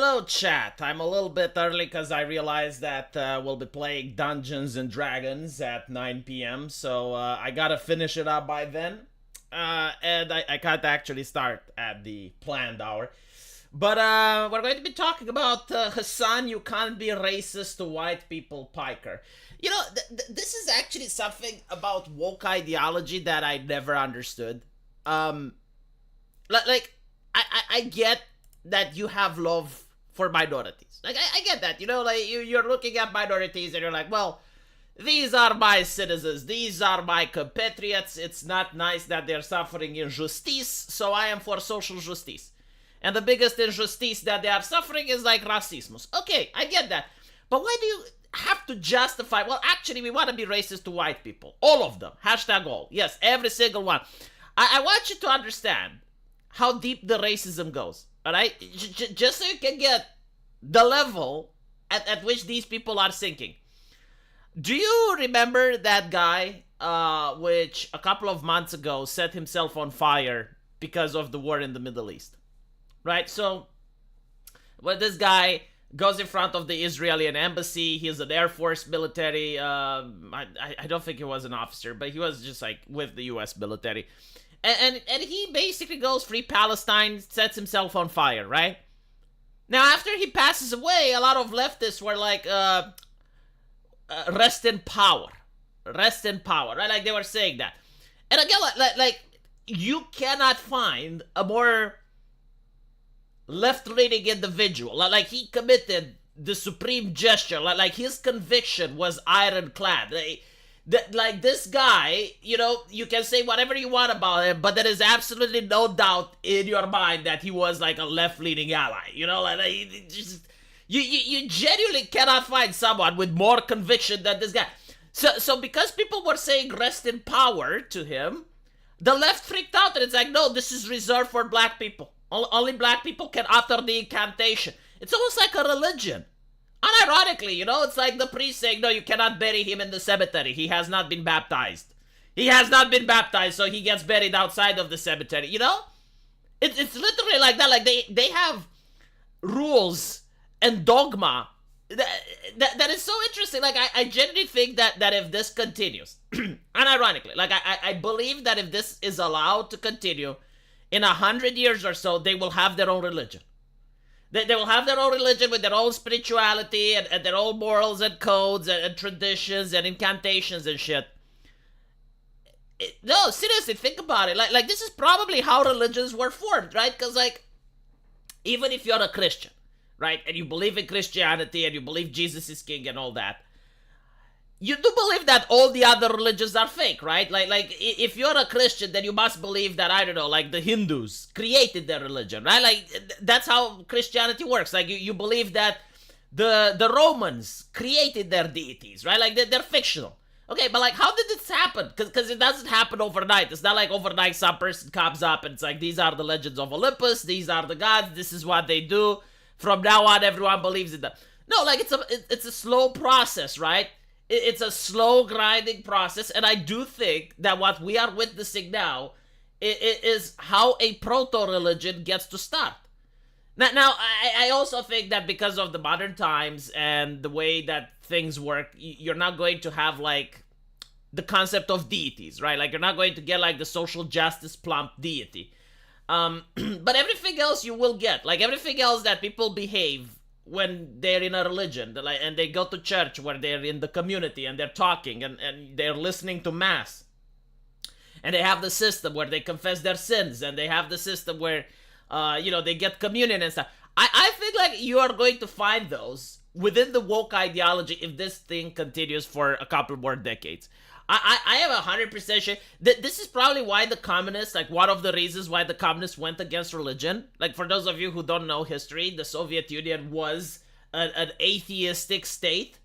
Hello, chat. I'm a little bit early because I realized that we'll be playing Dungeons and Dragons at 9 p.m. So I gotta finish it up by then. And I can't actually start at the planned hour. But we're going to be talking about Hassan, you can't be racist to white people, Piker. You know, this is actually something about woke ideology that I never understood. Um, I get that you have love for minorities. Like, I get that. You know, like, you're looking at minorities and you're like, well, these are my citizens. These are my compatriots. It's not nice that they're suffering injustice, so I am for social justice. And the biggest injustice that they are suffering is like racism. Okay, I get that. But why do you have to justify? Well, actually, we want to be racist to white people. All of them. Hashtag all. Yes, every single one. I want you to understand how deep the racism goes. All right? Just so you can get the level at which these people are sinking. Do you remember that guy, which a couple of months ago set himself on fire because of the war in the Middle East? Right? So, well, this guy goes in front of the Israeli embassy. He's an Air Force military. I don't think he was an officer, but he was just like with the U.S. military. And he basically goes free Palestine, sets himself on fire, right? Now, after he passes away, a lot of leftists were like, rest in power. Rest in power, right? Like, they were saying that. And again, like you cannot find a more left-leaning individual. Like, he committed the supreme gesture. Like his conviction was ironclad. Like, this guy, you know, you can say whatever you want about him, but there is absolutely no doubt in your mind that he was like a left-leaning ally. You know, like just, you genuinely cannot find someone with more conviction than this guy. So because people were saying rest in power to him, the left freaked out, and it's like, no, this is reserved for black people. Only black people can utter the incantation. It's almost like a religion. Unironically, you know, it's like the priest saying, no, you cannot bury him in the cemetery. He has not been baptized. He has not been baptized, so he gets buried outside of the cemetery. You know? It's literally like that. Like, they have rules and dogma that is so interesting. Like, I genuinely think that if this continues, unironically, like, I believe that if this is allowed to continue, in 100 years or so, they will have their own religion. They will have their own religion with their own spirituality and their own morals and codes and traditions and incantations and shit. No, seriously, think about it. Like this is probably how religions were formed, right? Because, like, even if you're a Christian, right, and you believe in Christianity and you believe Jesus is king and all that, you do believe that all the other religions are fake, right? Like if you're a Christian, then you must believe that, I don't know, like the Hindus created their religion, right? Like, that's how Christianity works. Like, you believe that the Romans created their deities, right? Like, they're fictional. Okay, but, like, how did this happen? Because it doesn't happen overnight. It's not like overnight some person comes up and it's like, these are the legends of Olympus, these are the gods, this is what they do. From now on, everyone believes in them. No, like, it's a slow process, right? It's a slow grinding process, and I do think that what we are witnessing now is how a proto-religion gets to start. Now, I also think that because of the modern times and the way that things work, you're not going to have, like, the concept of deities, right? Like, you're not going to get, like, the social justice plump deity. But everything else you will get. Like, everything else that people behave when they're in a religion, and they go to church where they're in the community and they're talking and they're listening to mass, and they have the system where they confess their sins, and they have the system where you know, they get communion and stuff. I think, like, you are going to find those within the woke ideology if this thing continues for a couple more decades. I am 100% sure that this is probably why the communists, like, one of the reasons why the communists went against religion. Like, for those of you who don't know history, the Soviet Union was an atheistic state.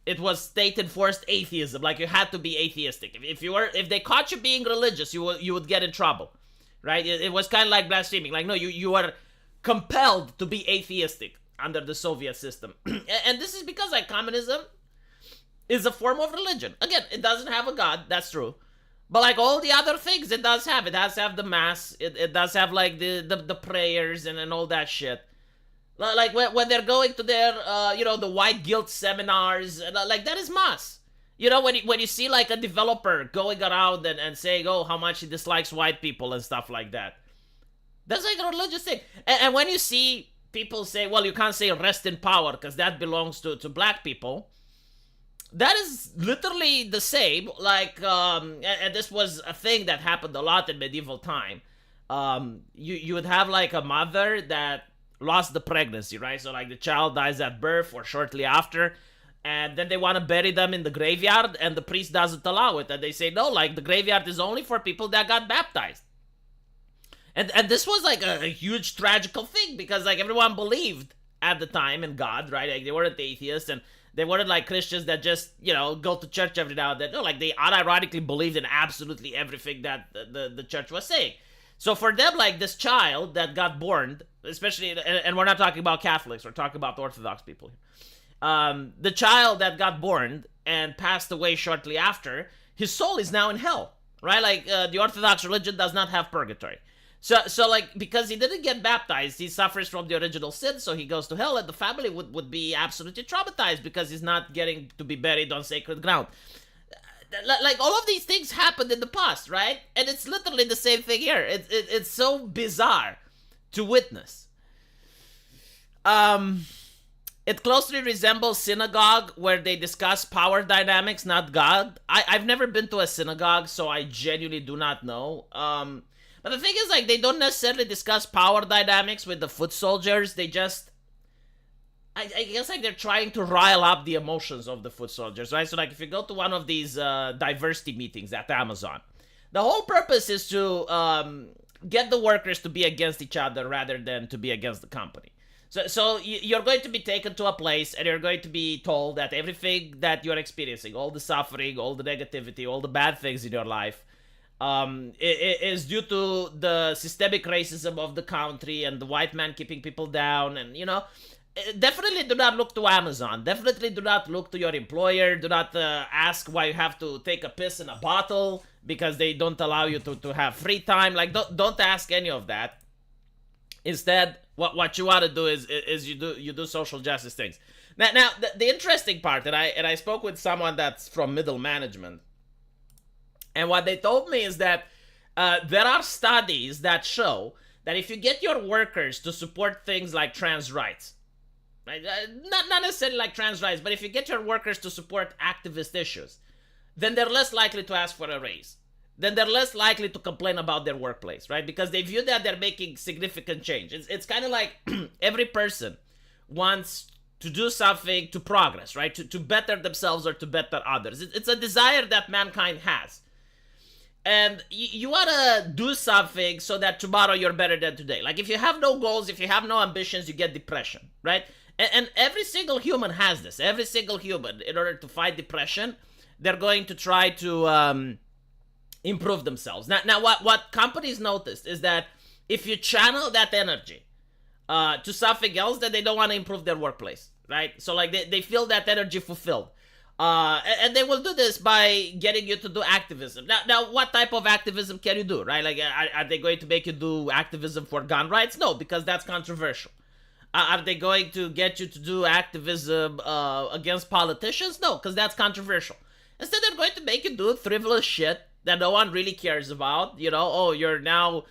It was state-enforced atheism. Like, you had to be atheistic. If they caught you being religious, you would get in trouble, right? It was kind of like blaspheming. Like, no, you are compelled to be atheistic under the Soviet system. And this is because, like, communism is a form of religion. Again, it doesn't have a god, that's true. But, like, all the other things it does have. It has to have the mass. It does have, like, the prayers and all that shit. Like when they're going to their, the white guilt seminars, and like that is mass. When you see like a developer going around and saying, oh, how much he dislikes white people and stuff like that. That's like a religious thing. And when you see people say, well, you can't say rest in power because that belongs to black people. That is literally the same. Like, and this was a thing that happened a lot in medieval time. You would have like a mother that lost the pregnancy, right? So like the child dies at birth or shortly after, and then they want to bury them in the graveyard, and the priest doesn't allow it, and they say no, like the graveyard is only for people that got baptized. And this was like a huge tragical thing because like everyone believed at the time in God, right? Like they weren't atheists and they weren't like Christians that just, go to church every now and then. No, like they unironically believed in absolutely everything that the church was saying. So for them, like this child that got born, especially, and we're not talking about Catholics, we're talking about Orthodox people. The child that got born and passed away shortly after, his soul is now in hell, right? Like the Orthodox religion does not have purgatory. So like, because he didn't get baptized, he suffers from the original sin, so he goes to hell, and the family would be absolutely traumatized because he's not getting to be buried on sacred ground. Like, all of these things happened in the past, right? And it's literally the same thing here. It's so bizarre to witness. It closely resembles synagogue, where they discuss power dynamics, not God. I've never been to a synagogue, so I genuinely do not know. But the thing is, like, they don't necessarily discuss power dynamics with the foot soldiers. They just, I guess, like, they're trying to rile up the emotions of the foot soldiers, right? So, like, if you go to one of these diversity meetings at Amazon, the whole purpose is to get the workers to be against each other rather than to be against the company. So you're going to be taken to a place and you're going to be told that everything that you're experiencing, all the suffering, all the negativity, all the bad things in your life, is due to the systemic racism of the country and the white man keeping people down. And, definitely do not look to Amazon. Definitely do not look to your employer. Do not ask why you have to take a piss in a bottle because they don't allow you to have free time. Like, don't ask any of that. Instead, what you want to do is you do social justice things. Now the interesting part, and I spoke with someone that's from middle management, and what they told me is that there are studies that show that if you get your workers to support things like trans rights, right? Not necessarily like trans rights, but if you get your workers to support activist issues, then they're less likely to ask for a raise. Then they're less likely to complain about their workplace, right? Because they view that they're making significant change. It's kind of like every person wants to do something to progress, right? To better themselves or to better others. It's a desire that mankind has. And you want to do something so that tomorrow you're better than today. Like if you have no goals, if you have no ambitions, you get depression, right? And every single human has this. Every single human, in order to fight depression, they're going to try to improve themselves. Now what companies noticed is that if you channel that energy to something else, then they don't want to improve their workplace, right? So like they feel that energy fulfilled. And they will do this by getting you to do activism. Now, what type of activism can you do, right? Like, are they going to make you do activism for gun rights? No, because that's controversial. Are they going to get you to do activism against politicians? No, because that's controversial. Instead, they're going to make you do frivolous shit that no one really cares about. You're now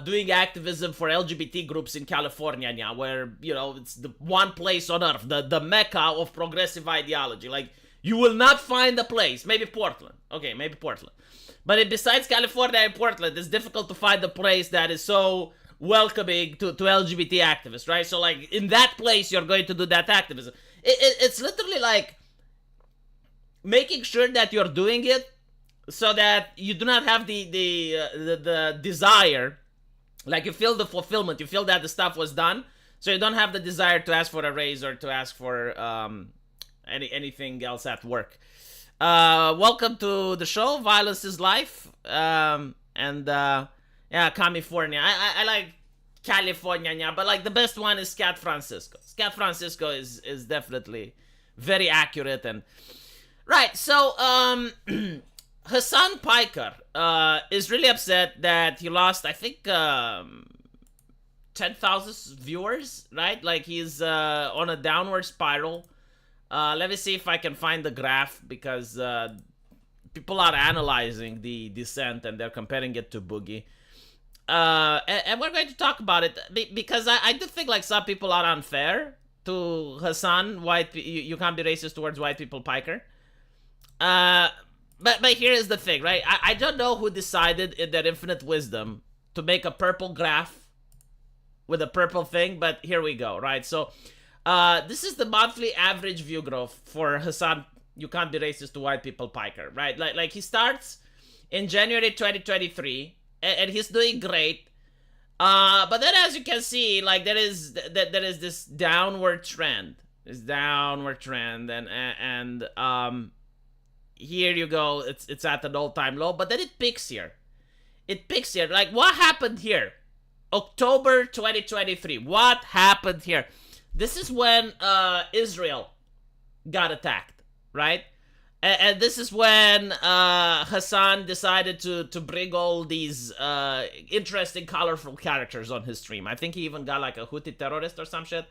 doing activism for LGBT groups in California now, where, it's the one place on earth, the mecca of progressive ideology. Like, you will not find a place, maybe Portland. Okay, maybe Portland. But besides California and Portland, it's difficult to find a place that is so welcoming to LGBT activists, right? So, like, in that place, you're going to do that activism. It's literally like making sure that you're doing it so that you do not have the desire, like you feel the fulfillment, you feel that the stuff was done, so you don't have the desire to ask for a raise or to ask for anything else at work. Welcome to the show, Violence is Life, yeah, California. I like California, yeah, but like the best one is Scat Francisco. Scat Francisco is definitely very accurate. And right, so Hassan Pikers is really upset that he lost, I think, 10,000 viewers, right? Like he's on a downward spiral. Let me see if I can find the graph, because people are analyzing the descent and they're comparing it to Boogie. And we're going to talk about it because I do think like some people are unfair to Hassan. You can't be racist towards white people, Piker. But here is the thing, right? I don't know who decided in their infinite wisdom to make a purple graph with a purple thing, but here we go, right? So this is the monthly average view growth for Hassan. You can't be racist to white people, Piker, right? Like he starts in January 2023, and he's doing great. But then, as you can see, like there is this downward trend, and here you go. It's at an all-time low, but then it peaks here. Like what happened here? October 2023. What happened here? This is when Israel got attacked, right? And this is when Hassan decided to bring all these interesting, colorful characters on his stream. I think he even got like a Houthi terrorist or some shit.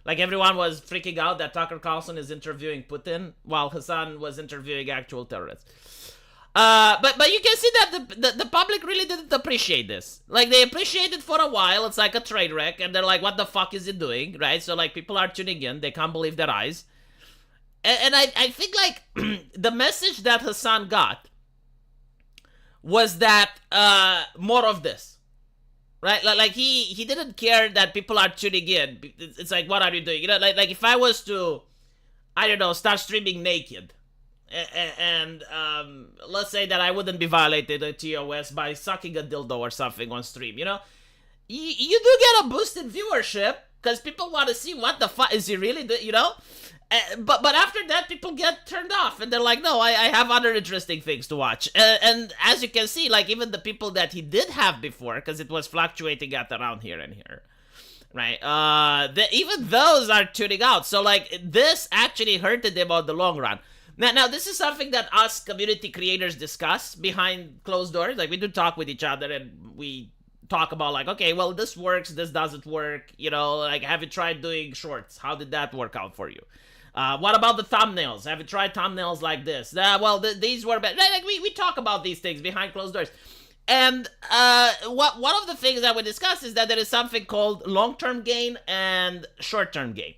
Like everyone was freaking out that Tucker Carlson is interviewing Putin while Hassan was interviewing actual terrorists. But you can see that the public really didn't appreciate this. Like they appreciate it for a while. It's like a train wreck, and they're like, "What the fuck is it doing?" Right? So like people are tuning in. They can't believe their eyes. And I think like the message that Hassan got was that more of this, right? Like he didn't care that people are tuning in. It's like, what are you doing? You know, like if I was to, I don't know, start streaming naked, and let's say that I wouldn't be violated a TOS by sucking a dildo or something on stream, you know, you do get a boost in viewership because people want to see what the fuck is he really doing, you know. But after that, people get turned off, and they're like, no, I have other interesting things to watch. And as you can see, like, even the people that he did have before, because it was fluctuating at around here and here, right? Even those are tuning out. So, like, this actually hurted them on the long run. Now, this is something that us community creators discuss behind closed doors. Like, we do talk with each other, and we talk about, like, okay, well, this works, this doesn't work. You know, like, have you tried doing shorts? How did that work out for you? What about the thumbnails? Have you tried thumbnails like this? These were bad. Like we talk about these things behind closed doors. And one of the things that we discuss is that there is something called long-term gain and short-term gain.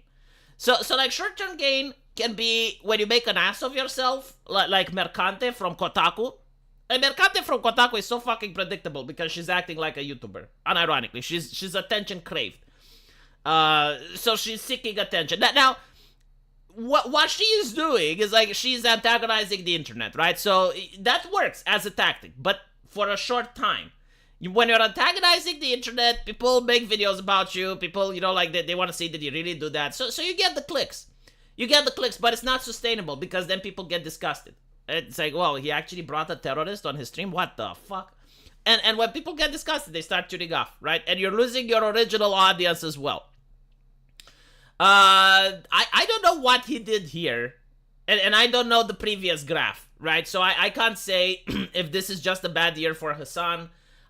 So like short-term gain can be when you make an ass of yourself, like Mercante from Kotaku. And Mercante from Kotaku is so fucking predictable because she's acting like a YouTuber. Unironically, she's attention craved. So she's seeking attention. Now what she is doing is like she's antagonizing the internet, right? So that works as a tactic, but for a short time. When you're antagonizing the internet, people make videos about you. People, you know, like they want to see that you really do that. So you get the clicks. But it's not sustainable because then people get disgusted. It's like, well, he actually brought a terrorist on his stream? What the fuck? And when people get disgusted, they start tuning off, right? And you're losing your original audience as well. I don't know what he did here, and I don't know the previous graph, right? So I can't say if this is just a bad year for Hassan,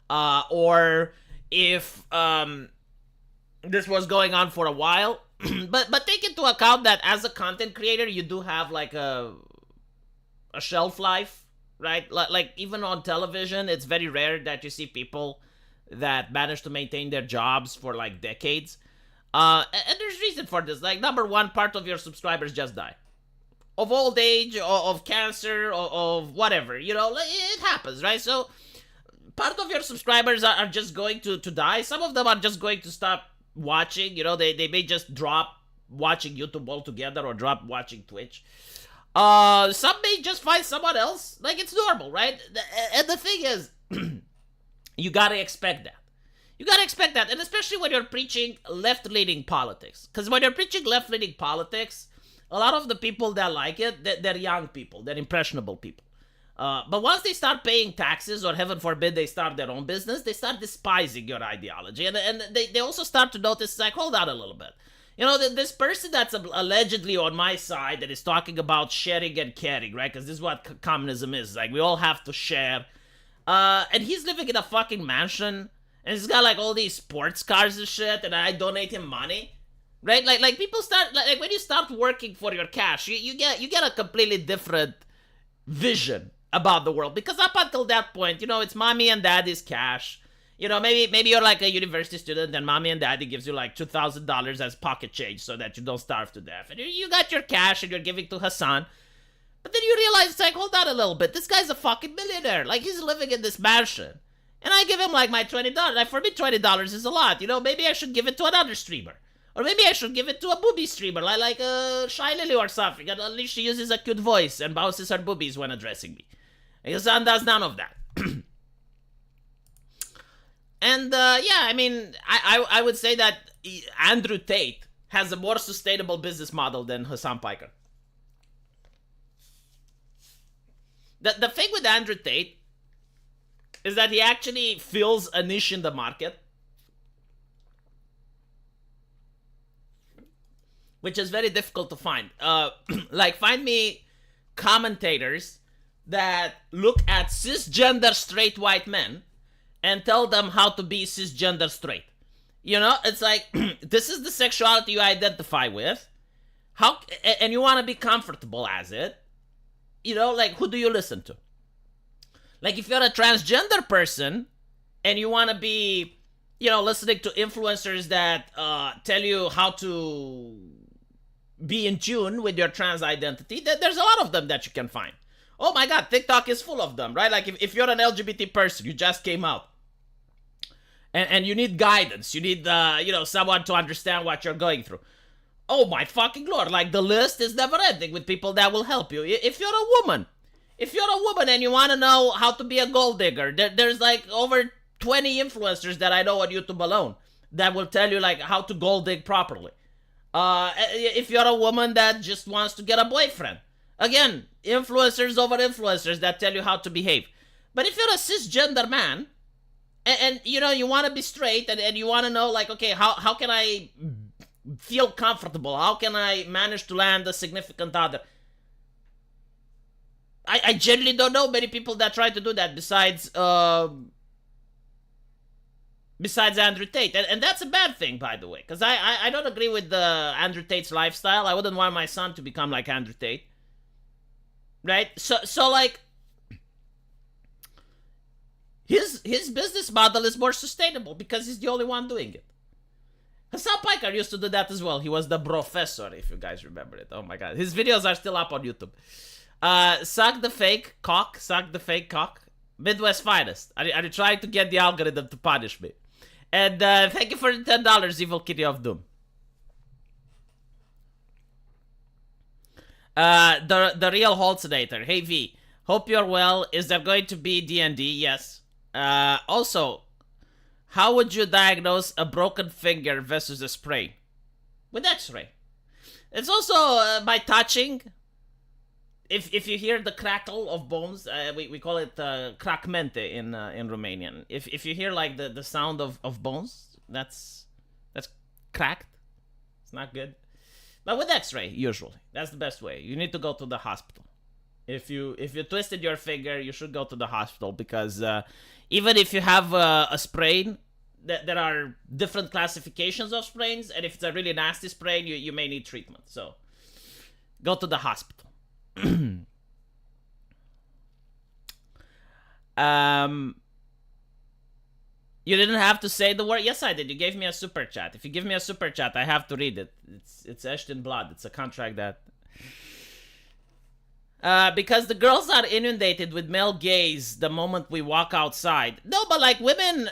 or if this was going on for a while. but take into account that as a content creator, you do have like a shelf life, right? Like even on television, it's very rare that you see people that manage to maintain their jobs for like decades. And there's reason for this. Like, number one, part of your subscribers just die. Of old age, of cancer, of whatever. You know, it happens, right? So, part of your subscribers are just going to die. Some of them are just going to stop watching. You know, they may just drop watching YouTube altogether or drop watching Twitch. Some may just find someone else. Like, it's normal, right? And the thing is, you gotta expect that. You gotta expect that, and especially when you're preaching left-leaning politics. Because when you're preaching left-leaning politics, a lot of the people that like it, they're young people, they're impressionable people. But once they start paying taxes, or heaven forbid they start their own business, they start despising your ideology. And they also start to notice, like, hold on a little bit. You know, this person that's allegedly on my side that is talking about sharing and caring, right? Because this is what communism is. Like, we all have to share. And he's living in a fucking mansion. and he's got like all these sports cars and shit, and I donate him money, right? Like people start like when you start working for your cash, you get a completely different vision about the world, because up until that point, it's mommy and daddy's cash. Maybe you're like a university student and mommy and daddy gives you like $2,000 as pocket change so that you don't starve to death, and you got your cash and you're giving to Hassan. But then you realize, it's like, hold on a little bit, this guy's a fucking millionaire. Like, he's living in this mansion, and I give him like my $20. Like, for me, $20 is a lot. Maybe I should give it to another streamer, or maybe I should give it to a booby streamer, like Shy Lily or something. And at least she uses a cute voice and bounces her boobies when addressing me. Hassan does none of that. And yeah, I mean, I would say that Andrew Tate has a more sustainable business model than Hassan Piker. The thing with Andrew Tate is that he actually fills a niche in the market, which is very difficult to find. Like, find me commentators that look at cisgender straight white men and tell them how to be cisgender straight. It's like, this is the sexuality you identify with, and you want to be comfortable as it. Like, who do you listen to? Like, if you're a transgender person and you want to be, listening to influencers that tell you how to be in tune with your trans identity, there's a lot of them that you can find. Oh my god, TikTok is full of them, right? Like, if you're an LGBT person, you just came out, and you need guidance, you need, someone to understand what you're going through. Oh my fucking lord, like, the list is never ending with people that will help you. If you're a woman and you want to know how to be a gold digger, there's like over 20 influencers that I know on YouTube alone that will tell you like how to gold dig properly. If you're a woman that just wants to get a boyfriend, again, influencers over influencers that tell you how to behave. But if you're a cisgender man, and you want to be straight, and you want to know like, okay, how can I feel comfortable? How can I manage to land a significant other? I genuinely don't know many people that try to do that besides Andrew Tate. And that's a bad thing, by the way, because I don't agree with the Andrew Tate's lifestyle. I wouldn't want my son to become like Andrew Tate. Right? So like, his business model is more sustainable because he's the only one doing it. Hassan Piker used to do that as well. He was the professor, if you guys remember it. Oh my god. His videos are still up on YouTube. Suck the fake cock. Midwest finest. Are you trying to get the algorithm to punish me? And thank you for the $10, Evil Kitty of Doom. The real hallucinator. Hey V, hope you're well. Is there going to be D&D? Yes. Also, how would you diagnose a broken finger versus a sprain? With X-ray. It's also by touching. If you hear the crackle of bones, we call it cracmente in Romanian. If you hear like the sound of bones, that's cracked. It's not good. But with X-ray, usually that's the best way. You need to go to the hospital. If you twisted your finger, you should go to the hospital, because even if you have a sprain, there are different classifications of sprains, and if it's a really nasty sprain, you may need treatment. So go to the hospital. You didn't have to say the word. Yes, I did. You gave me a super chat. If you give me a super chat, I have to read it. It's etched in blood. It's a contract that. Because the girls are inundated with male gaze the moment we walk outside. No, but like women,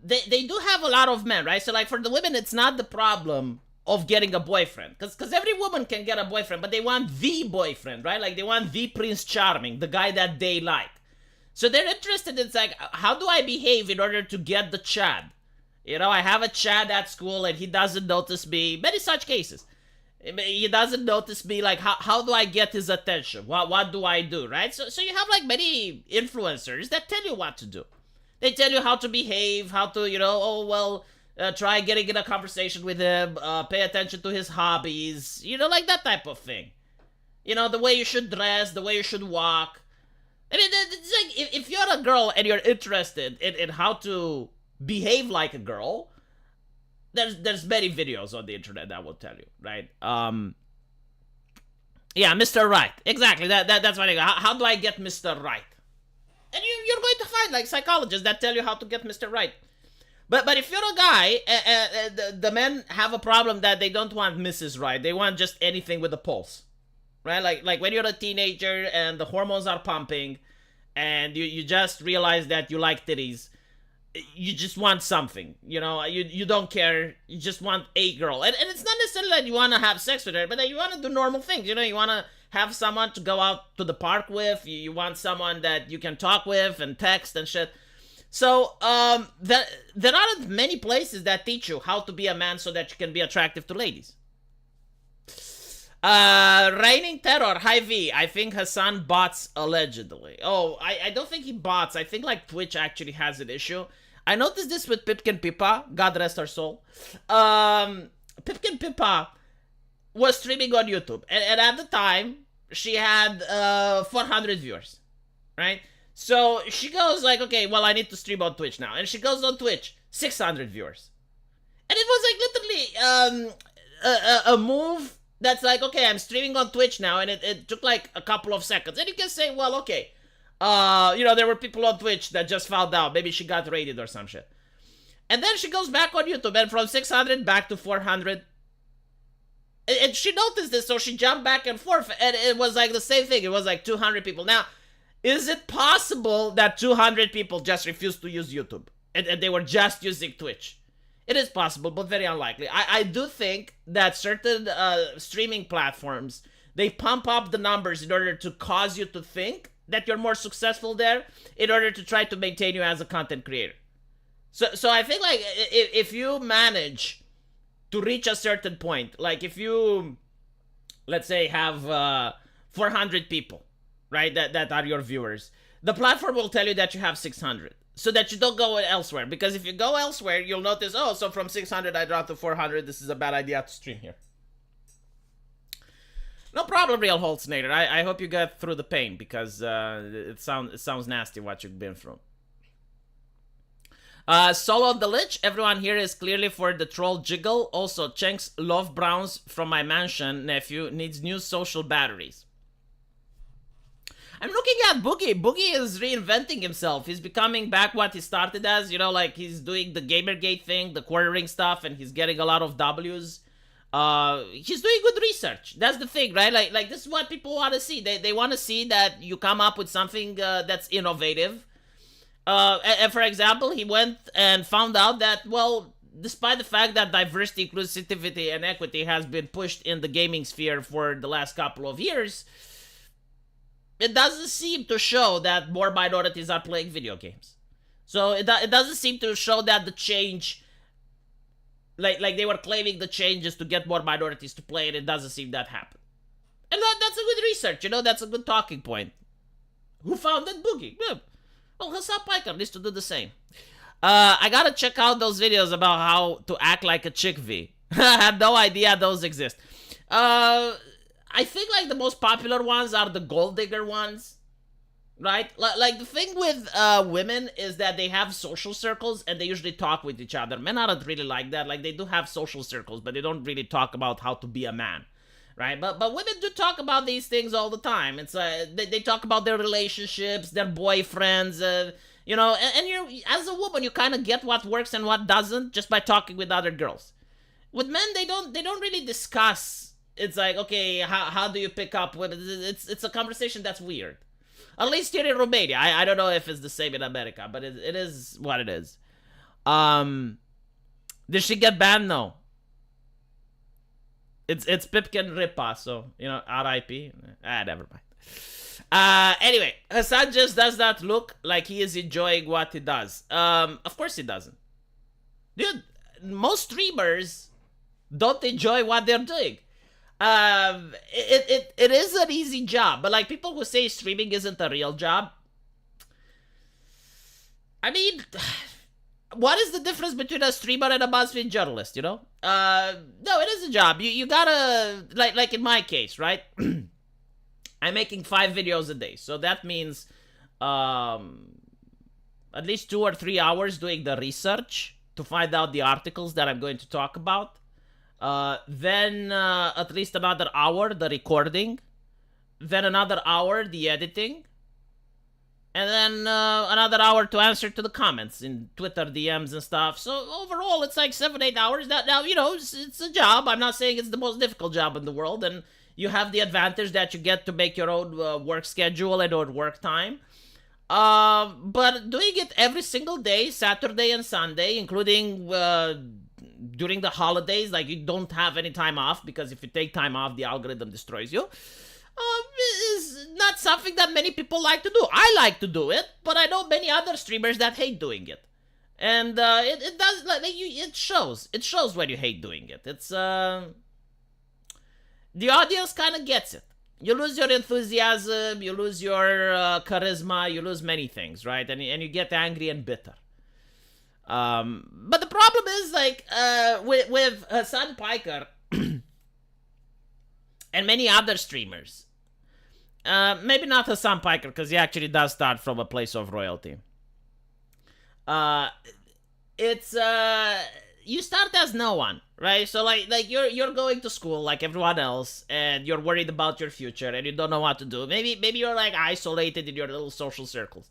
they do have a lot of men, right? So like for the women, it's not the problem of getting a boyfriend, because every woman can get a boyfriend, but they want the boyfriend, right? Like they want the Prince Charming, the guy that they like. So they're interested in, like, how do I behave in order to get the Chad? I have a Chad at school and he doesn't notice me. Many such cases. He doesn't notice me. Like, how do I get his attention? What do I do, right? So you have like many influencers that tell you what to do. They tell you how to behave, how to, try getting in a conversation with him, pay attention to his hobbies, like that type of thing. The way you should dress, the way you should walk. I mean, it's like if you're a girl and you're interested in how to behave like a girl, there's many videos on the internet that will tell you, right? Yeah, Mr. Right. Exactly. That's what I go. How do I get Mr. Right? And you're going to find like psychologists that tell you how to get Mr. Right. But if you're a guy, the men have a problem that they don't want Mrs. Right. They want just anything with a pulse, right? Like when you're a teenager and the hormones are pumping, and you just realize that you like titties. You just want something, you don't care, you just want a girl, and it's not necessarily that you want to have sex with her, but that you want to do normal things, you want to have someone to go out to the park with, you want someone that you can talk with and text and shit. So there aren't many places that teach you how to be a man so that you can be attractive to ladies. Raining Terror, hi V. I think Hassan bots allegedly. Oh, I don't think he bots. I think like Twitch actually has an issue. I noticed this with Pipkin Pippa, God rest her soul. Pipkin Pippa was streaming on YouTube, and at the time she had 400 viewers, right? So she goes like, okay, well I need to stream on Twitch now, and she goes on Twitch, 600 viewers, and it was like literally a move that's like, okay, I'm streaming on Twitch now, and it took like a couple of seconds, and you can say, well, okay. There were people on Twitch that just found out. Maybe she got raided or some shit. And then she goes back on YouTube, and from 600 back to 400. And she noticed this, so she jumped back and forth, and it was like the same thing. It was like 200 people. Now, is it possible that 200 people just refused to use YouTube, and they were just using Twitch? It is possible, but very unlikely. I do think that certain streaming platforms, they pump up the numbers in order to cause you to think that you're more successful there in order to try to maintain you as a content creator. So I think like if you manage to reach a certain point, like if you, let's say, have 400 people, right, that are your viewers, the platform will tell you that you have 600 so that you don't go elsewhere. Because if you go elsewhere, you'll notice, oh, so from 600 I dropped to 400. This is a bad idea to stream here. No problem, Real Holtznader. I hope you got through the pain, because it sounds nasty what you've been through. Solo the Lich. Everyone here is clearly for the troll jiggle. Also, Chenk's Love Browns from my mansion nephew needs new social batteries. I'm looking at Boogie. Boogie is reinventing himself. He's becoming back what he started as. Like he's doing the Gamergate thing, the quartering stuff, and he's getting a lot of W's. He's doing good research. That's the thing, right? Like this is what people want to see. They want to see that you come up with something that's innovative. And for example, he went and found out that, well, despite the fact that diversity, inclusivity, and equity has been pushed in the gaming sphere for the last couple of years, it doesn't seem to show that more minorities are playing video games. So it doesn't seem to show that the change, like they were claiming the changes to get more minorities to play, and it doesn't seem that happen. And that's a good research, that's a good talking point. Who founded Boogie? Yeah. Well, Hassan Pikers needs to do the same. I gotta check out those videos about how to act like a chick V. I had no idea those exist. I think like the most popular ones are the gold digger ones, right? Like the thing with women is that they have social circles and they usually talk with each other. Men aren't really like that. Like they do have social circles, but they don't really talk about how to be a man, right? But women do talk about these things all the time. It's they talk about their relationships, their boyfriends, and you as a woman you kind of get what works and what doesn't just by talking with other girls. With men, they don't really discuss. It's like, okay, how do you pick up women? It's a conversation that's weird. At least here in Romania. I don't know if it's the same in America, but it is what it is. Did she get banned? No. It's Pipkin Ripa, so, R.I.P. Never mind. Anyway, Hassan just does not look like he is enjoying what he does. Of course he doesn't. Dude, most streamers don't enjoy what they're doing. It is an easy job, but like people who say streaming isn't a real job, I mean, what is the difference between a streamer and a BuzzFeed journalist, No, it is a job. You gotta, like in my case, right? I'm making 5 videos a day, so that means at least 2 or 3 hours doing the research to find out the articles that I'm going to talk about. Then at least another hour the recording. Then another hour the editing. And then another hour to answer to the comments in Twitter DMs and stuff. So overall, it's like 7-8 hours. Now, you know, it's a job. I'm not saying it's the most difficult job in the world. And you have the advantage that you get to make your own work schedule and own work time. But doing it every single day, Saturday and Sunday, including during the holidays, like you don't have any time off, because if you take time off, the algorithm destroys you. Is not something that many people like to do. I like to do it, but I know many other streamers that hate doing it. And it does, like, it shows. It shows when you hate doing it. It's the audience kind of gets it. You lose your enthusiasm, you lose your charisma, you lose many things, right? And you get angry and bitter. But the problem is, like, with Hassan Pikers and many other streamers. Maybe not Hassan Pikers, because he actually does start from a place of royalty. It's you start as no one, right? So like you're going to school like everyone else, and you're worried about your future, and you don't know what to do. Maybe you're like isolated in your little social circles,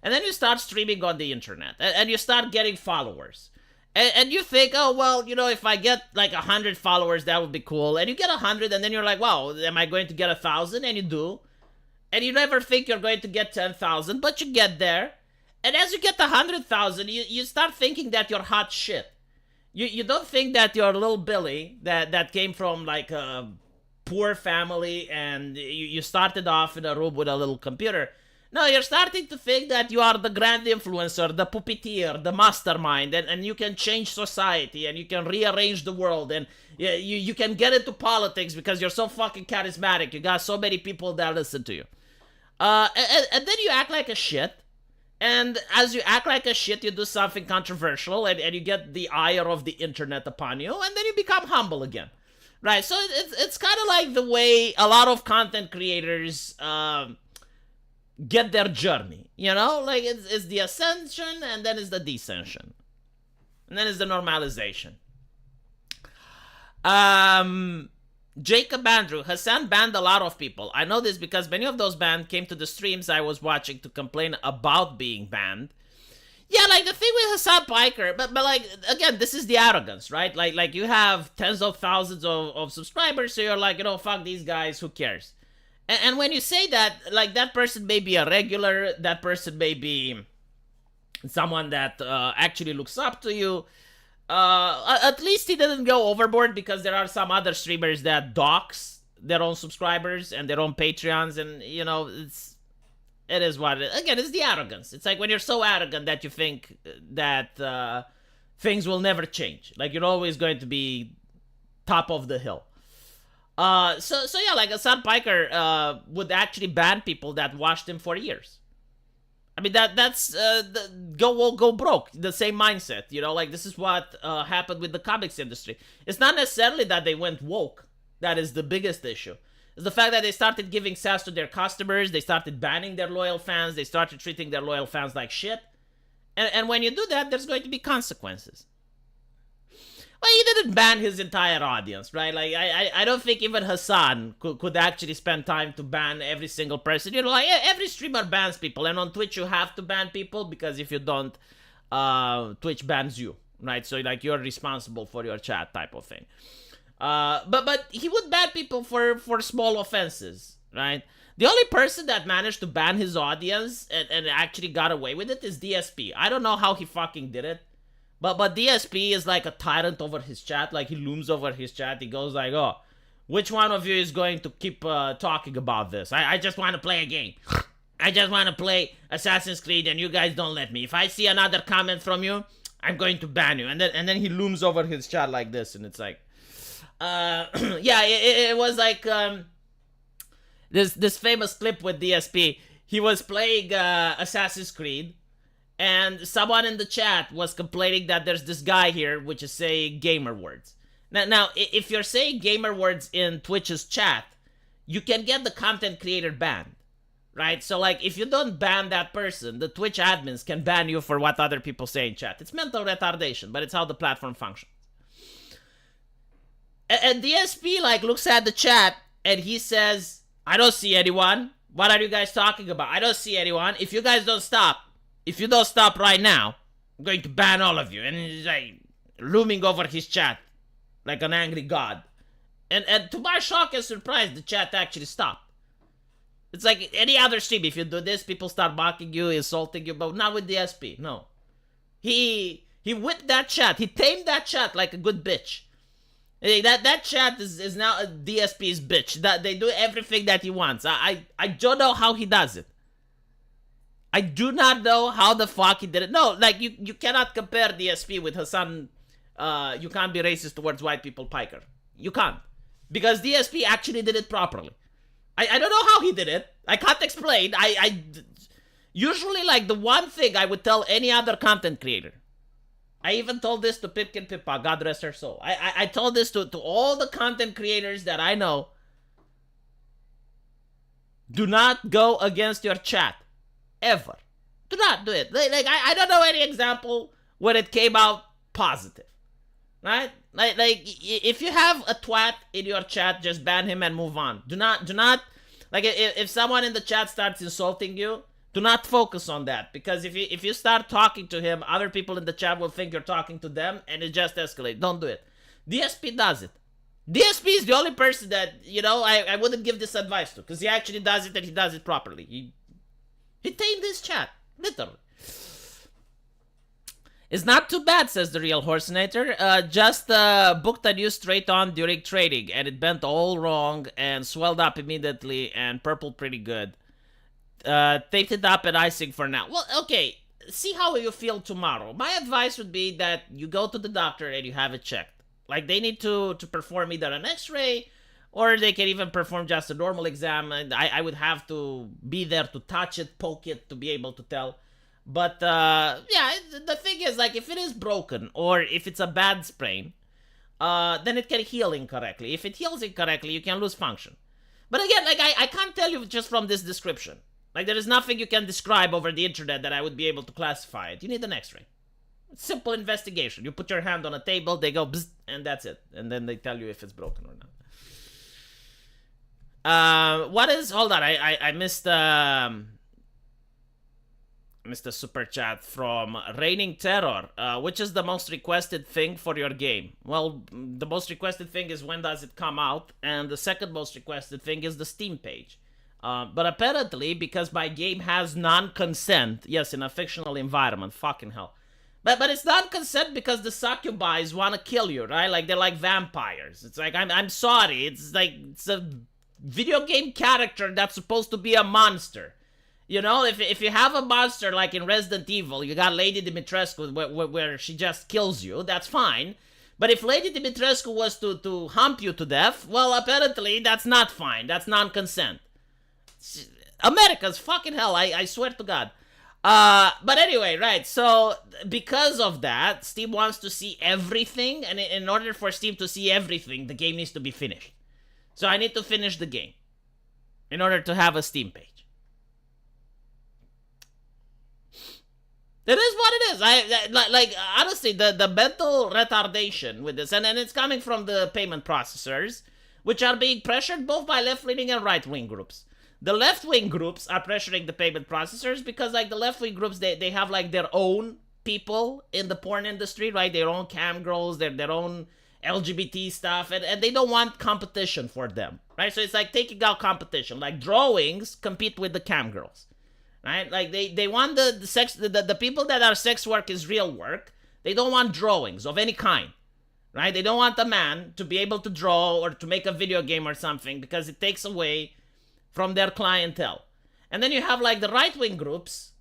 and then you start streaming on the internet, and you start getting followers. And you think, oh, well, you know, if I get like 100 followers, that would be cool. And you get 100, and then you're like, wow, am I going to get 1,000? And you do. And you never think you're going to get 10,000, but you get there. And as you get 100,000, you start thinking that you're hot shit. You don't think that you're little Billy that came from like a poor family, and you started off in a room with a little computer. No, you're starting to think that you are the grand influencer, the puppeteer, the mastermind, and you can change society, and you can rearrange the world, and you can get into politics because you're so fucking charismatic. You got so many people that listen to you. And then you act like a shit. And as you act like a shit, you do something controversial, and you get the ire of the internet upon you, and then you become humble again. Right? So it's kind of like the way a lot of content creators get their journey, you know? Like, it's the ascension, and then it's the descension. And then it's the normalization. Jacob Andrew, Hassan banned a lot of people. I know this because many of those banned came to the streams I was watching to complain about being banned. Yeah, like, the thing with Hassan Pikers, but like, again, this is the arrogance, right? Like you have tens of thousands of subscribers, so you're like, you know, fuck these guys, who cares? And when you say that, like, that person may be a regular, that person may be someone that actually looks up to you. At least he didn't go overboard, because there are some other streamers that dox their own subscribers and their own Patreons, and, you know, it is what it is. Again, it's the arrogance. It's like when you're so arrogant that you think that things will never change. Like, you're always going to be top of the hill. So yeah, like, Hassan Pikers would actually ban people that watched him for years. I mean, that's go broke, the same mindset, you know? Like, this is what happened with the comics industry. It's not necessarily that they went woke. That is the biggest issue. It's the fact that they started giving sass to their customers, they started banning their loyal fans, they started treating their loyal fans like shit. And when you do that, there's going to be consequences. Well, he didn't ban his entire audience, right? Like, I don't think even Hassan could actually spend time to ban every single person. You know, like, every streamer bans people, and on Twitch you have to ban people, because if you don't, Twitch bans you, right? So, like, you're responsible for your chat type of thing. But he would ban people for small offenses, right? The only person that managed to ban his audience and actually got away with it is DSP. I don't know how he fucking did it. But DSP is like a tyrant over his chat. Like, he looms over his chat. He goes like, oh, which one of you is going to keep talking about this? I just want to play a game. I just want to play Assassin's Creed, and you guys don't let me. If I see another comment from you, I'm going to ban you. And then he looms over his chat like this, and it's like, yeah, it was like this famous clip with DSP. He was playing Assassin's Creed, and someone in the chat was complaining that there's this guy here which is saying gamer words. Now, if you're saying gamer words in Twitch's chat, you can get the content creator banned, right? So like if you don't ban that person, the Twitch admins can ban you for what other people say in chat. It's mental retardation, but it's how the platform functions. And DSP like looks at the chat and he says, I don't see anyone. What are you guys talking about? I don't see anyone. If you guys don't stop, if you don't stop right now, I'm going to ban all of you. And he's like looming over his chat like an angry god. And to my shock and surprise, the chat actually stopped. It's like any other stream. If you do this, people start mocking you, insulting you, but not with DSP. No. He whipped that chat. He tamed that chat like a good bitch. That chat is now a DSP's bitch. That they do everything that he wants. I don't know how he does it. I do not know how the fuck he did it. No, like you cannot compare DSP with Hassan. You can't be racist towards white people, Piker. You can't. Because DSP actually did it properly. I don't know how he did it. I can't explain. I usually, like, the one thing I would tell any other content creator. I even told this to Pipkin Pippa, God rest her soul. I told this to all the content creators that I know. Do not go against your chat. Ever. Do not do it. Like I don't know any example where it came out positive. Right? Like if you have a twat in your chat, just ban him and move on. Do not like if someone in the chat starts insulting you, do not focus on that, because if you start talking to him, other people in the chat will think you're talking to them and it just escalates. Don't do it. DSP does it. DSP is the only person that, you know, I wouldn't give this advice to, because he actually does it and he does it properly. He tamed his chat, literally. It's not too bad, says the real Horsenator. Just booked a new straight on during trading, and it bent all wrong and swelled up immediately and purpled pretty good. Taped it up and icing for now. Well, okay, see how you feel tomorrow. My advice would be that you go to the doctor and you have it checked. Like, they need to perform either an x-ray, or they can even perform just a normal exam. And I would have to be there to touch it, poke it, to be able to tell. But, yeah, the thing is, like, if it is broken, or if it's a bad sprain, then it can heal incorrectly. If it heals incorrectly, you can lose function. But again, like, I can't tell you just from this description. Like, there is nothing you can describe over the internet that I would be able to classify it. You need an x-ray. Simple investigation. You put your hand on a table, they go bzz, and that's it. And then they tell you if it's broken or not. What is... Hold on, I missed... Mr. Super Chat from Reigning Terror. Which is the most requested thing for your game? Well, the most requested thing is when does it come out, and the second most requested thing is the Steam page. But apparently, because my game has non-consent, yes, in a fictional environment, fucking hell. But it's non-consent because the succubi want to kill you, right? Like, they're like vampires. It's like, I'm sorry, it's like, it's a video game character that's supposed to be a monster. You know, if you have a monster like in Resident Evil, you got Lady Dimitrescu where she just kills you, that's fine. But if Lady Dimitrescu was to hump you to death, well, apparently that's not fine. That's non-consent. America's fucking hell, I swear to God. But anyway, right, so because of that, Steam wants to see everything, and in order for Steam to see everything, the game needs to be finished. So I need to finish the game in order to have a Steam page. It is what it is. Like honestly, the mental retardation with this, and it's coming from the payment processors, which are being pressured both by left-wing and right-wing groups. The left-wing groups are pressuring the payment processors because, like, the left-wing groups, they have, like, their own people in the porn industry, right? Their own cam girls, their own LGBT stuff, and they don't want competition for them, right? So it's like taking out competition. Like, drawings compete with the cam girls. Right? Like, they want the people that are sex work is real work. They don't want drawings of any kind. Right? They don't want a man to be able to draw or to make a video game or something because it takes away from their clientele. And then you have, like, the right-wing groups.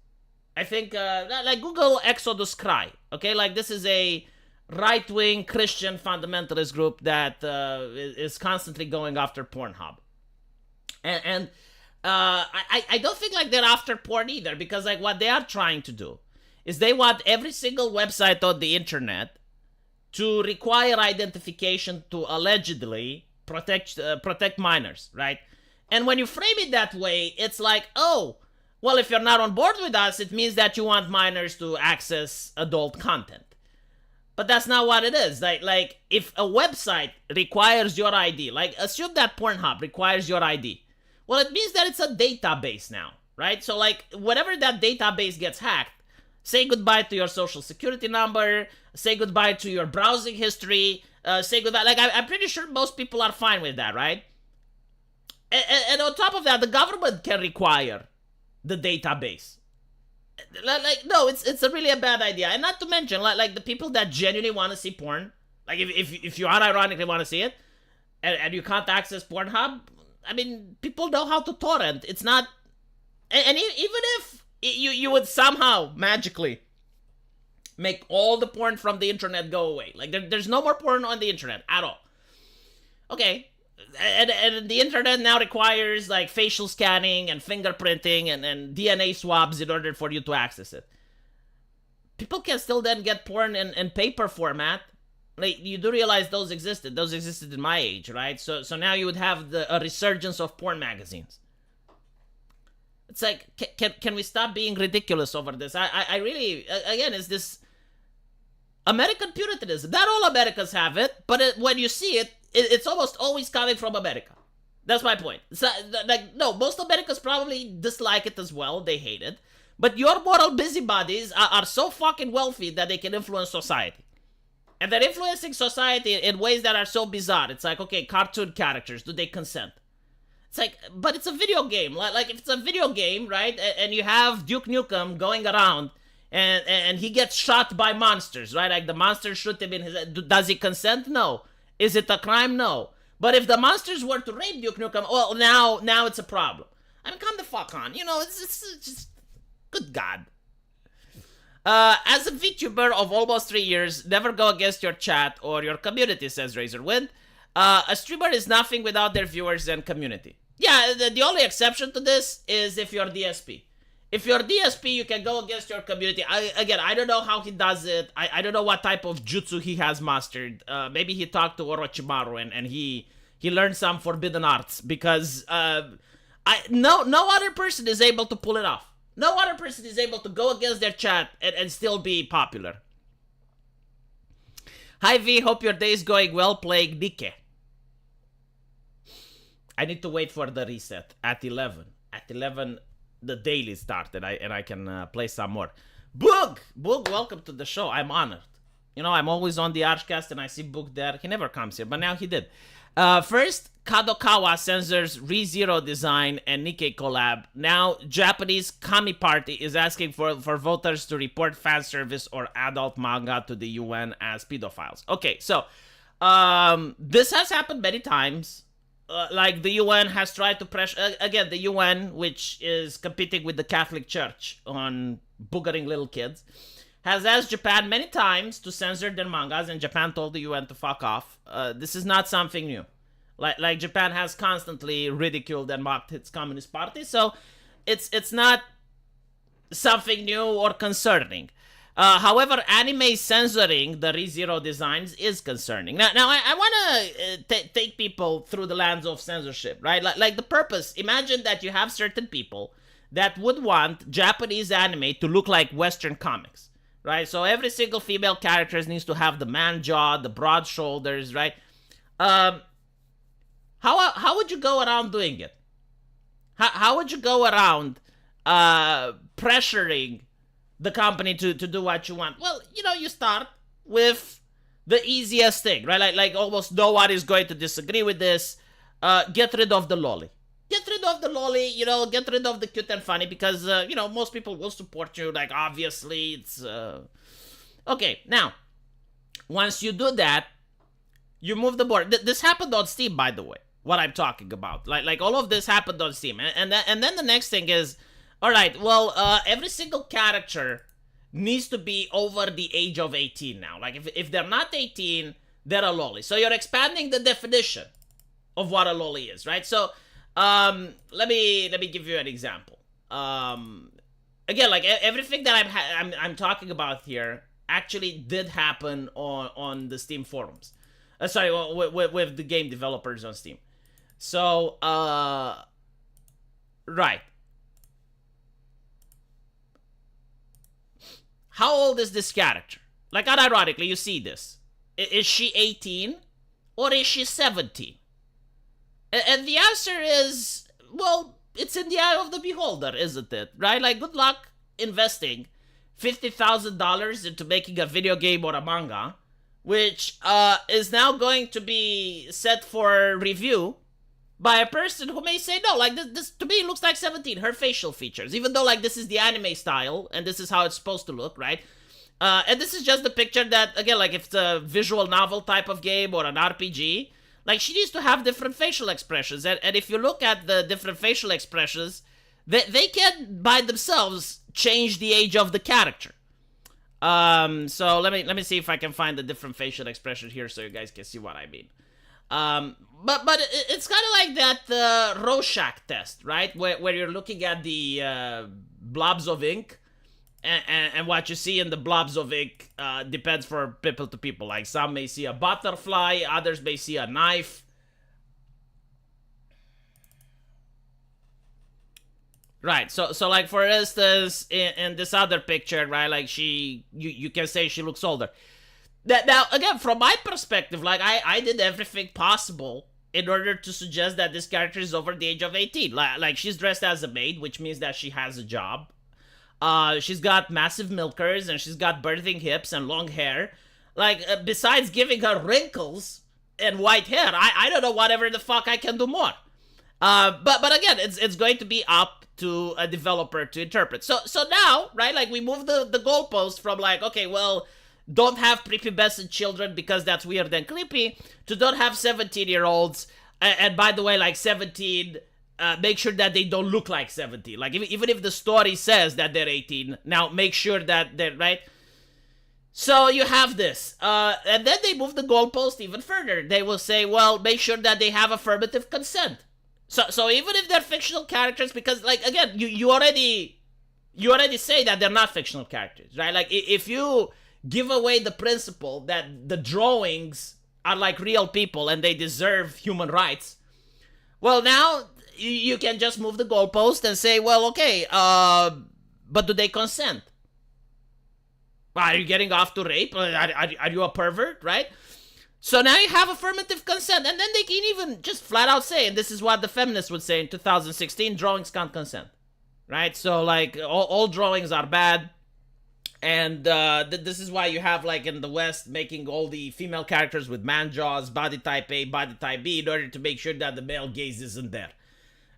I think, like, Google Exodus Cry. Okay? Like, this is a right-wing Christian fundamentalist group that is constantly going after Pornhub. And I don't think, like, they're after porn either, because, like, what they are trying to do is they want every single website on the internet to require identification to allegedly protect minors, right? And when you frame it that way, it's like, oh, well, if you're not on board with us, it means that you want minors to access adult content. But that's not what it is. Like if a website requires your ID, like assume that Pornhub requires your ID. Well, it means that it's a database now, right? So like whenever that database gets hacked, say goodbye to your social security number, say goodbye to your browsing history, say goodbye. Like I'm pretty sure most people are fine with that, right? And on top of that, the government can require the database. Like no, it's a really a bad idea. And not to mention like the people that genuinely want to see porn, like if you unironically want to see it and you can't access Pornhub, I mean, people know how to torrent. It's not, and even if you would somehow magically make all the porn from the internet go away, like there's no more porn on the internet at all. Okay, and the internet now requires like facial scanning and fingerprinting and DNA swabs in order for you to access it. People can still then get porn in paper format. Like, you do realize those existed. Those existed in my age, right? So now you would have a resurgence of porn magazines. It's like, can we stop being ridiculous over this? I really, again, is this American Puritanism. Not all Americans have it, but when you see it, it's almost always coming from America. That's my point. So, like, no, most Americans probably dislike it as well. They hate it. But your moral busybodies are so fucking wealthy that they can influence society. And they're influencing society in ways that are so bizarre. It's like, okay, cartoon characters, do they consent? It's like, but it's a video game. Like if it's a video game, right? And you have Duke Nukem going around and he gets shot by monsters, right? Like the monsters shoot him in his head. Does he consent? No. Is it a crime? No. But if the monsters were to rape Duke Nukem, well, now it's a problem. I mean, come the fuck on. You know, it's just, good God. As a VTuber of almost 3 years, never go against your chat or your community, says Razorwind. A streamer is nothing without their viewers and community. Yeah, the only exception to this is if you're DSP. If you're DSP, you can go against your community. I don't know how he does it. I don't know what type of jutsu he has mastered. Maybe he talked to Orochimaru and he learned some forbidden arts, because no other person is able to pull it off. No other person is able to go against their chat and still be popular. Hi V, hope your day is going well playing Nike. I need to wait for the reset at 11. At 11, the daily started, and I can play some more. Boog, welcome to the show. I'm honored. You know, I'm always on the Archcast and I see Boog there. He never comes here, but now he did. First, Kadokawa censors ReZero design and Nikkei collab. Now, Japanese Kami Party is asking for voters to report fan service or adult manga to the UN as pedophiles. Okay, so this has happened many times. Like the UN has tried to pressure, again, the UN, which is competing with the Catholic Church on boogering little kids, has asked Japan many times to censor their mangas, and Japan told the UN to fuck off. This is not something new. Like Japan has constantly ridiculed and mocked its communist party, so it's not something new or concerning. However, anime censoring the ReZero designs is concerning. Now I want to take people through the lens of censorship, right? Like the purpose. Imagine that you have certain people that would want Japanese anime to look like Western comics, right? So every single female character needs to have the man jaw, the broad shoulders, right? How would you go around doing it? How would you go around pressuring the company to do what you want? Well, you know, you start with the easiest thing, right? Like almost no one is going to disagree with this. Get rid of the lolly. Get rid of the lolly, you know, get rid of the cute and funny, because, you know, most people will support you. Like, obviously, it's... Okay, now, once you do that, you move the board. This happened on Steam, by the way, what I'm talking about. Like all of this happened on Steam. And then the next thing is, all right, well, every single character needs to be over the age of 18 now. Like, if they're not 18, they're a lolly. So you're expanding the definition of what a lolly is, right? So, let me give you an example. Again, like everything that I'm talking about here actually did happen on the Steam forums. Sorry, with the game developers on Steam. So, Right. How old is this character? Like, unironically, you see this. Is she 18 or is she 17? And the answer is, well, it's in the eye of the beholder, isn't it? Right? Like, good luck investing $50,000 into making a video game or a manga, which is now going to be set for review by a person who may say, no, like, this to me looks like 17, her facial features, even though, like, this is the anime style, and this is how it's supposed to look, right? And this is just the picture that, again, like, if it's a visual novel type of game or an RPG, like, she needs to have different facial expressions, and if you look at the different facial expressions, they can, by themselves, change the age of the character. So let me see if I can find the different facial expression here so you guys can see what I mean. But it's kind of like that Rorschach test, right? Where you're looking at the blobs of ink, and what you see in the blobs of ink depends for people to people. Like, some may see a butterfly, others may see a knife. Right, so like, for instance, in this other picture, right, like, you can say she looks older. Now, again, from my perspective, like, I did everything possible in order to suggest that this character is over the age of 18. Like, she's dressed as a maid, which means that she has a job. She's got massive milkers, and she's got birthing hips and long hair. Like, besides giving her wrinkles and white hair, I don't know whatever the fuck I can do more. But again, it's going to be up to a developer to interpret. So now, right, like, we move the goalpost from, like, okay, well, don't have prepubescent children because that's weird and creepy, to don't have 17-year-olds, and by the way, like, 17, make sure that they don't look like 17. Like, even if the story says that they're 18, now make sure that they're, right? So you have this, and then they move the goalpost even further. They will say, well, make sure that they have affirmative consent. So even if they're fictional characters, because, like, again, you already say that they're not fictional characters, right? Like, if you give away the principle that the drawings are like real people and they deserve human rights, well, now you can just move the goalpost and say, well, okay, but do they consent? Are you getting off to rape? Are you a pervert, right? So now you have affirmative consent, and then they can even just flat out say, and this is what the feminists would say in 2016, drawings can't consent, right? So, like, all drawings are bad, and this is why you have, like, in the West, making all the female characters with man jaws, body type A, body type B, in order to make sure that the male gaze isn't there,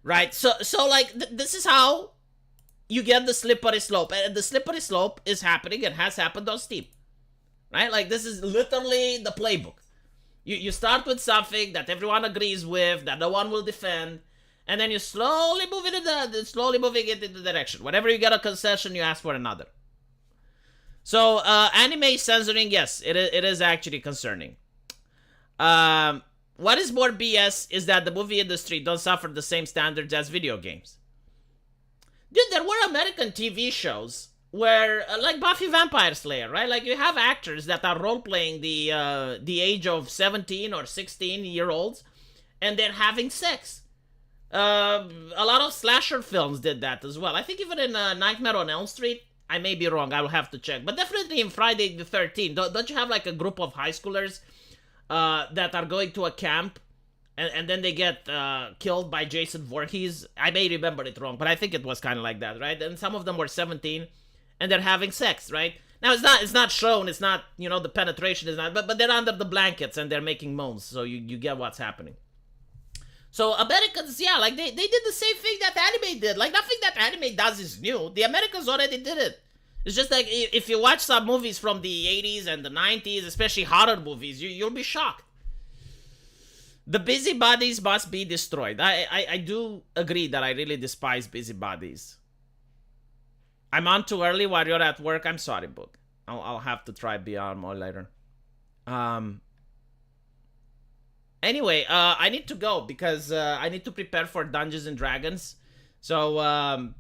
right? So like, this is how you get the slippery slope, and the slippery slope is happening and has happened on Steam, right? Like, this is literally the playbook. You start with something that everyone agrees with, that no one will defend, and then you slowly moving it in the direction. Whenever you get a concession, you ask for another. So, anime censoring, yes, it is actually concerning. What is more BS is that the movie industry don't suffer the same standards as video games. Dude, there were American TV shows where, like Buffy Vampire Slayer, right? Like, you have actors that are role-playing the age of 17 or 16-year-olds, and they're having sex. A lot of slasher films did that as well. I think even in Nightmare on Elm Street, I may be wrong, I will have to check. But definitely in Friday the 13th, don't you have, like, a group of high schoolers that are going to a camp, and then they get killed by Jason Voorhees? I may remember it wrong, but I think it was kind of like that, right? And some of them were 17, and they're having sex, right? Now, it's not shown, it's not, you know, the penetration is not, but they're under the blankets, and they're making moans, so you get what's happening. So, Americans, yeah, like, they did the same thing that anime did. Like, nothing that anime does is new. The Americans already did it. It's just like, if you watch some movies from the 80s and the 90s, especially horror movies, you'll be shocked. The busybodies must be destroyed. I do agree that I really despise busybodies. I'm on too early while you're at work. I'm sorry, Book. I'll have to try Beyond more later. Anyway, I need to go because I need to prepare for Dungeons and Dragons. So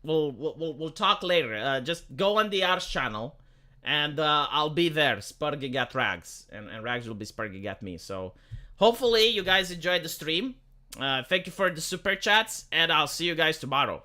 we'll talk later. Just go on the Ars channel, and I'll be there, spurging at Rags, and Rags will be spurging at me. So hopefully you guys enjoyed the stream. Thank you for the super chats, and I'll see you guys tomorrow.